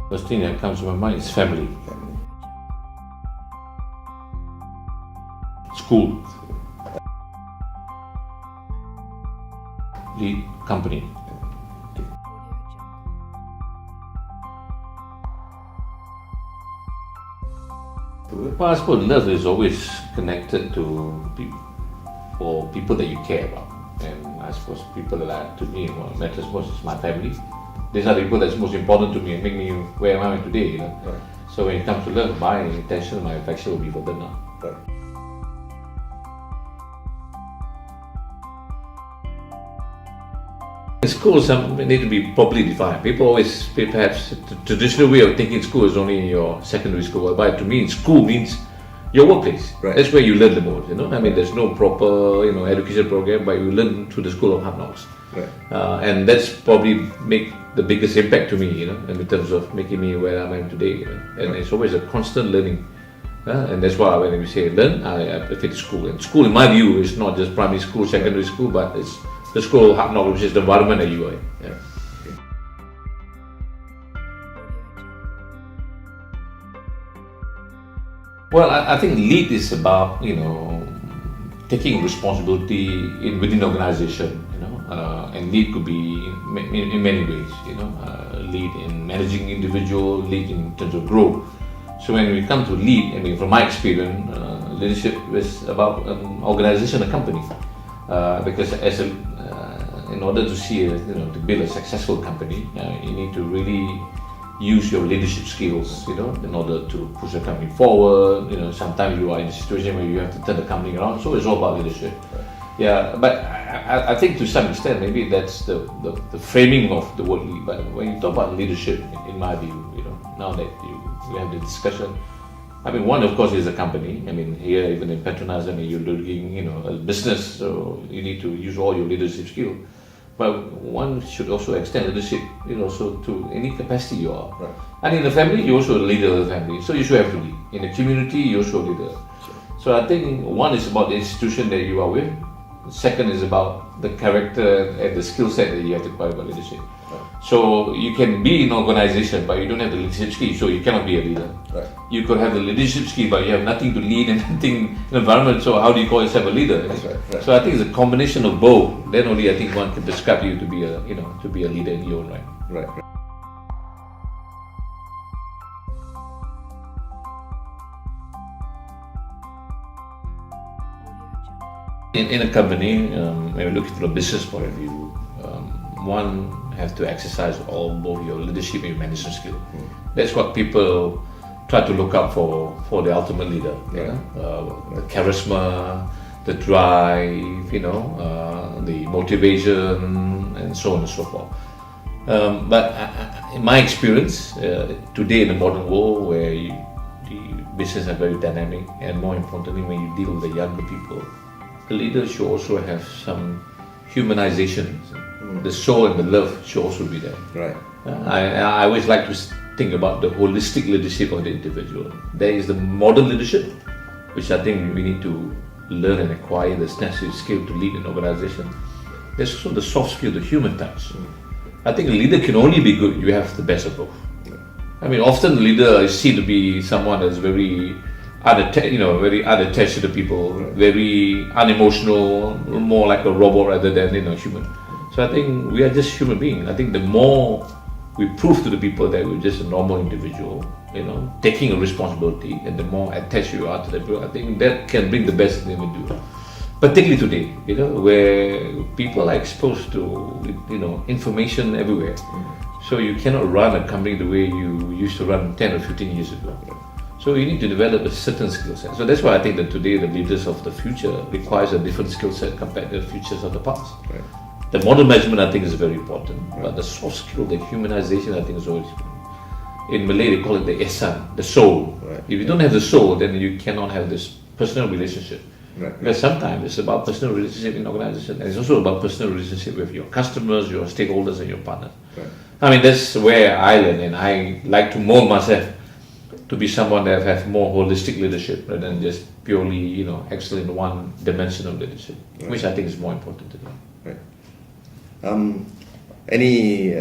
First thing that comes to my mind is family. School. Lead company. Well, I suppose love is always connected to people that you care about. And I suppose people that are, to me, what matters most is my family. These are the people that's most important to me and make me where I am today. You know? Right. So when it comes to love, my intention, my affection will be for them now. Right. Schools need to be properly defined. People always, perhaps, the traditional way of thinking school is only your secondary school. But to me, school means your workplace. Right. That's where you learn the most. You know, I mean, there's no proper, education program, but you learn through the school of hard knocks. Right. And that's probably make the biggest impact to me. In terms of making me where I am today. And it's always a constant learning. And that's why when we say learn, I prefer school. And school, in my view, is not just primary school, secondary school, but it's the school of hard knocks, which is the environment that you are in. Yeah. Well, I think lead is about taking responsibility within the organization. And lead could be in many ways. Lead in managing individual, lead in terms of growth. So when we come to lead, I mean, from my experience, leadership is about an organization, a company, because in order to to build a successful company, you need to really use your leadership skills, in order to push the company forward. Sometimes you are in a situation where you have to turn the company around. So it's all about leadership. Yeah, but I think to some extent maybe that's the framing of the word lead. But when you talk about leadership, in my view, now that we have the discussion, I mean, one of course is a company. I mean, here even in Petronas, I mean, you're doing a business, so you need to use all your leadership skill. But one should also extend leadership, so to any capacity you are. Right. And in the family, you're also a leader of the family, so you should have to lead. In the community, you're also a leader. Sure. So I think one is about the institution that you are with. Second is about the character and the skill set that you have to acquire about leadership. Right. So you can be in an organization, but you don't have the leadership skill, so you cannot be a leader. Right. You could have the leadership skill, but you have nothing to lead and nothing in the environment. So how do you call yourself a leader? That's right. Right. So I think it's a combination of both. Then only I think one can describe you to be a leader in your own right. Right. Right. In a company, when we're looking from a business point of view, one has to exercise both your leadership and your management skill. That's what people try to look up for the ultimate leader. The charisma, the drive, the motivation, and so on and so forth. But in my experience, today in the modern world, where the business are very dynamic, and more importantly, when you deal with the younger people, the leader should also have some humanization. The soul and the love should also be there. Right. I always like to think about the holistic leadership of the individual. There is the modern leadership, which I think we need to learn and acquire the necessary skill to lead an organization. There's also the soft skill, the human touch. I think a leader can only be good if you have the best of both. I mean, often the leader is seen to be someone that's very unattached to the people, very unemotional, more like a robot rather than human. So I think we are just human beings. I think the more we prove to the people that we're just a normal individual, taking a responsibility, and the more attached you are to the people, I think that can bring the best thing we do. Particularly today, where people are exposed to information everywhere. So you cannot run a company the way you used to run 10 or 15 years ago. So you need to develop a certain skill set. So that's why I think that today the leaders of the future requires a different skill set compared to the futures of the past. Right. The modern management I think is very important, but the soft skill, the humanization I think is always important. In Malay they call it the ihsan, the soul. Right. If you don't have the soul, then you cannot have this personal relationship. Right. Because sometimes it's about personal relationship in organization, and it's also about personal relationship with your customers, your stakeholders, and your partners. Right. I mean, that's where I learn, and I like to mold myself to be someone that has more holistic leadership rather than just purely, excel in one dimension of leadership, which I think is more important today. Right. Any